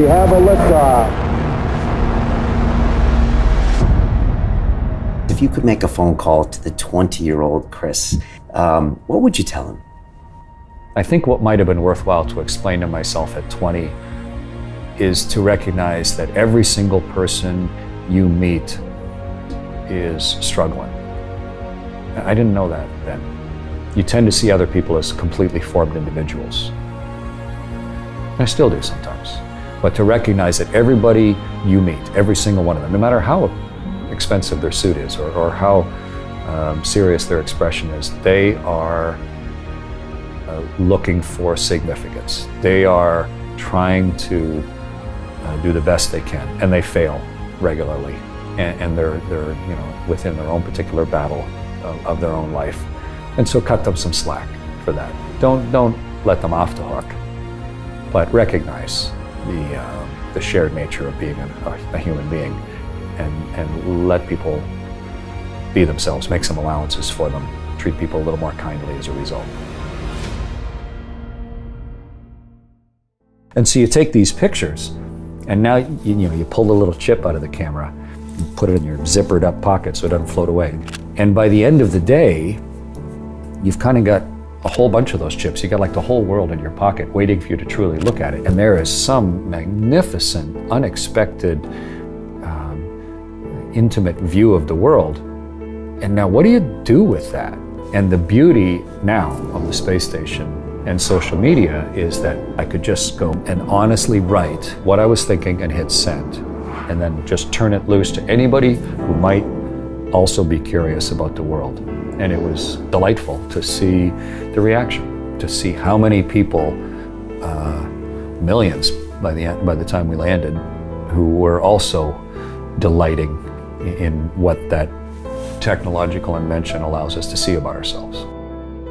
have a liftoff. If you could make a phone call to the 20-year-old Chris, what would you tell him? I think what might have been worthwhile to explain to myself at 20 is to recognize that every single person you meet is struggling. I didn't know that then. You tend to see other people as completely formed individuals. I still do sometimes. But to recognize that everybody you meet, every single one of them, no matter how expensive their suit is or how serious their expression is, they are looking for significance. They are trying to do the best they can, and they fail regularly. And they're within their own particular battle of their own life. And so cut them some slack for that. Don't let them off the hook, but recognize the shared nature of being a human being, and let people be themselves, make some allowances for them, treat people a little more kindly as a result. And so you take these pictures, and now you pull the little chip out of the camera, you put it in your zippered up pocket so it doesn't float away. And by the end of the day, you've kind of got a whole bunch of those chips. You got like the whole world in your pocket waiting for you to truly look at it. And there is some magnificent, unexpected, intimate view of the world. And now what do you do with that? And the beauty now of the space station and social media is that I could just go and honestly write what I was thinking and hit send, and then just turn it loose to anybody who might also be curious about the world. And it was delightful to see the reaction, to see how many people, millions by the time we landed, who were also delighting in what that technological invention allows us to see about ourselves.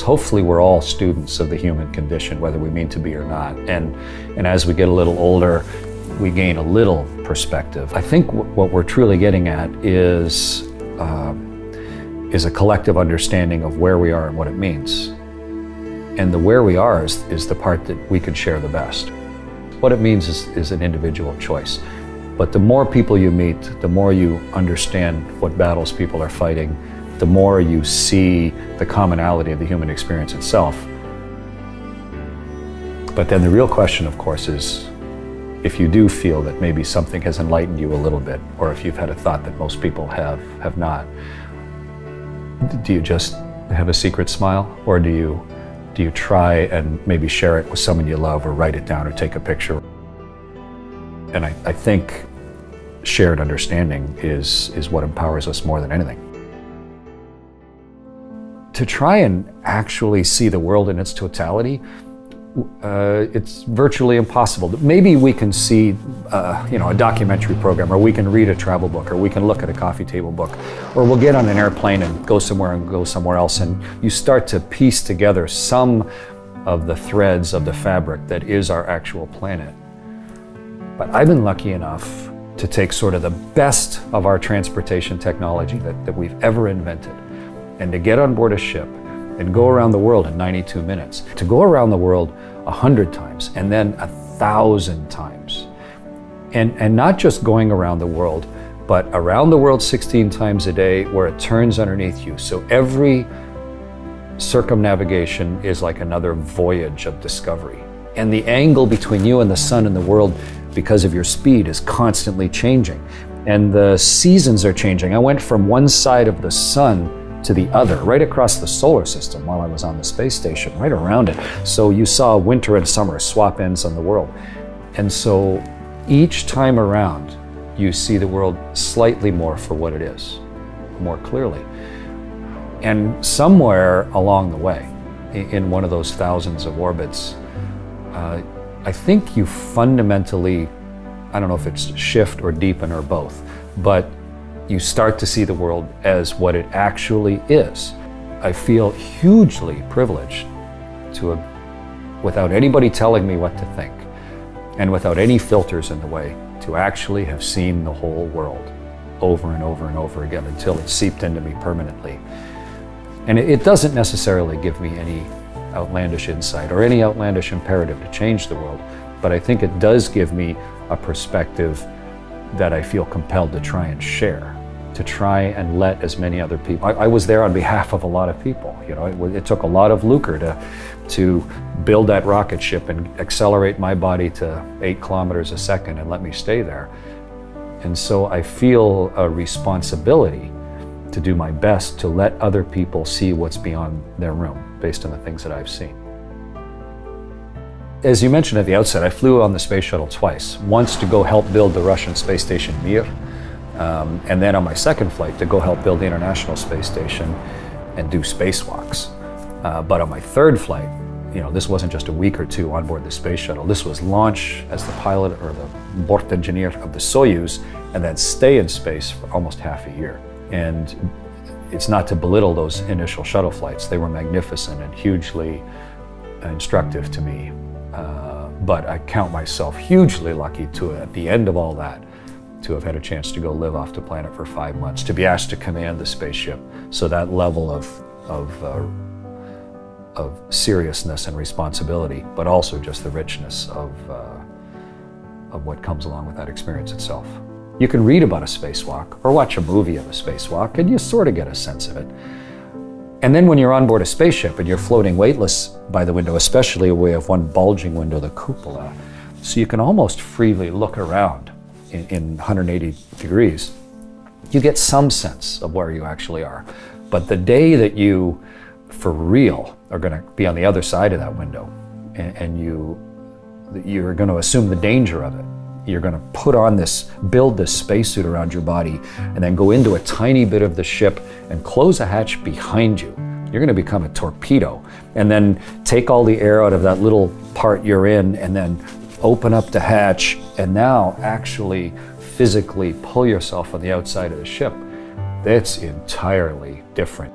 Hopefully we're all students of the human condition, whether we mean to be or not. And as we get a little older, we gain a little perspective. I think what we're truly getting at is a collective understanding of where we are and what it means. And the where we are is the part that we can share the best. What it means is an individual choice. But the more people you meet, the more you understand what battles people are fighting, the more you see the commonality of the human experience itself. But then the real question, of course, is if you do feel that maybe something has enlightened you a little bit, or if you've had a thought that most people have not, do you just have a secret smile, or do you try and maybe share it with someone you love, or write it down, or take a picture? And I think shared understanding is what empowers us more than anything. To try and actually see the world in its totality, it's virtually impossible. Maybe we can see a documentary program, or we can read a travel book, or we can look at a coffee table book, or we'll get on an airplane and go somewhere else, and you start to piece together some of the threads of the fabric that is our actual planet. But I've been lucky enough to take sort of the best of our transportation technology that we've ever invented, and to get on board a ship and go around the world in 92 minutes, to go around the world 100 times, and then 1,000 times. And not just going around the world, but around the world 16 times a day where it turns underneath you. So every circumnavigation is like another voyage of discovery. And the angle between you and the sun and the world, because of your speed, is constantly changing. And the seasons are changing. I went from one side of the sun to the other, right across the solar system while I was on the space station, right around it. So you saw winter and summer swap ends on the world. And so each time around, you see the world slightly more for what it is, more clearly. And somewhere along the way, in one of those thousands of orbits, I think you fundamentally, I don't know if it's shift or deepen or both, but you start to see the world as what it actually is. I feel hugely privileged to have, without anybody telling me what to think, and without any filters in the way, to actually have seen the whole world over and over and over again until it seeped into me permanently. And it doesn't necessarily give me any outlandish insight or any outlandish imperative to change the world, but I think it does give me a perspective that I feel compelled to try and share, to try and let as many other people. I was there on behalf of a lot of people. You know, it took a lot of lucre to build that rocket ship and accelerate my body to 8 kilometers a second and let me stay there. And so I feel a responsibility to do my best to let other people see what's beyond their room based on the things that I've seen. As you mentioned at the outset, I flew on the space shuttle twice. Once to go help build the Russian space station Mir, and then on my second flight to go help build the International Space Station and do spacewalks. But on my third flight, you know, this wasn't just a week or two on board the space shuttle. This was launch as the pilot or the Bort engineer of the Soyuz, and then stay in space for almost half a year. And it's not to belittle those initial shuttle flights. They were magnificent and hugely instructive to me. But I count myself hugely lucky to, at the end of all that, to have had a chance to go live off the planet for 5 months, to be asked to command the spaceship. So that level of seriousness and responsibility, but also just the richness of what comes along with that experience itself. You can read about a spacewalk or watch a movie of a spacewalk and you sort of get a sense of it. And then when you're on board a spaceship and you're floating weightless by the window, especially we have one bulging window, the cupola, so you can almost freely look around in 180 degrees, you get some sense of where you actually are. But the day that you, for real, are going to be on the other side of that window and you're going to assume the danger of it, you're going to put on this, build this spacesuit around your body and then go into a tiny bit of the ship and close a hatch behind you. You're going to become a torpedo and then take all the air out of that little part you're in and then open up the hatch and now actually physically pull yourself on the outside of the ship. That's entirely different.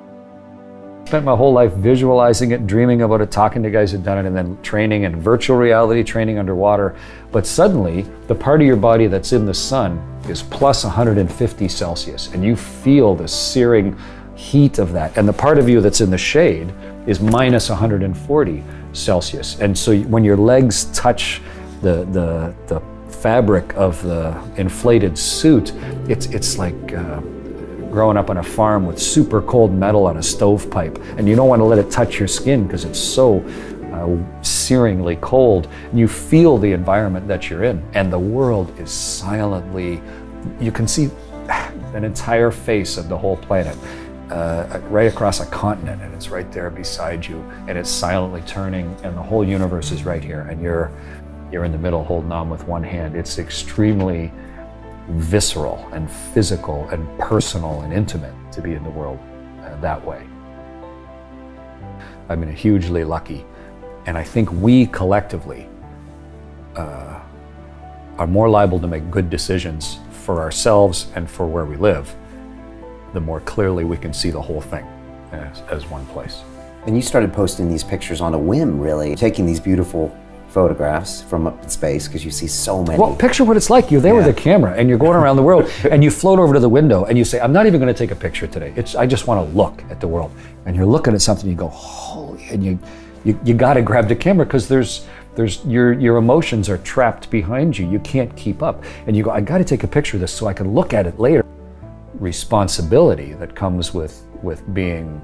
Spent my whole life visualizing it, dreaming about it, talking to guys who'd done it, and then training in virtual reality, training underwater. But suddenly, the part of your body that's in the sun is plus 150 Celsius, and you feel the searing heat of that. And the part of you that's in the shade is minus 140 Celsius. And so when your legs touch the fabric of the inflated suit, it's like growing up on a farm with super cold metal on a stovepipe, and you don't want to let it touch your skin because it's so searingly cold. And you feel the environment that you're in, and the world is silently, you can see an entire face of the whole planet right across a continent, and it's right there beside you, and it's silently turning, and the whole universe is right here, and you're in the middle holding on with one hand. It's extremely visceral and physical and personal and intimate to be in the world that way. I've been hugely lucky, and I think we collectively are more liable to make good decisions for ourselves and for where we live, the more clearly we can see the whole thing as one place. And you started posting these pictures on a whim, really, taking these beautiful photographs from up in space because you see so many. Well, picture what it's like. You're there with a camera and you're going around the world and you float over to the window and you say, I'm not even going to take a picture today. I just want to look at the world. And you're looking at something, you go, holy, and you got to grab the camera because your emotions are trapped behind you. You can't keep up. And you go, I got to take a picture of this so I can look at it later. Responsibility that comes with being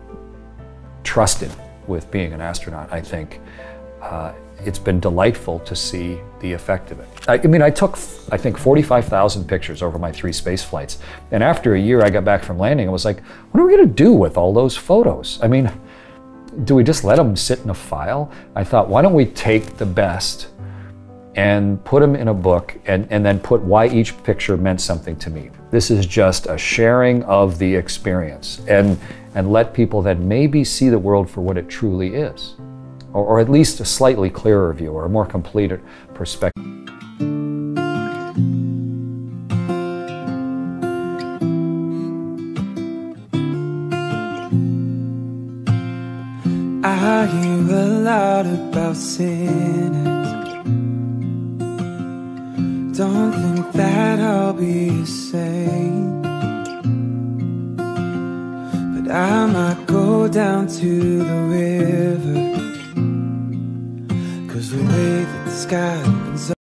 trusted with being an astronaut, I think. It's been delightful to see the effect of it. I mean, I took, I think, 45,000 pictures over my 3 space flights. And after a year, I got back from landing, I was like, what are we going to do with all those photos? I mean, do we just let them sit in a file? I thought, why don't we take the best and put them in a book and then put why each picture meant something to me. This is just a sharing of the experience and let people then maybe see the world for what it truly is. Or at least a slightly clearer view or a more complete perspective. I hear a lot about sinners. Don't think that I'll be the same, but I might go down to the river, 'cause the way that the sky opens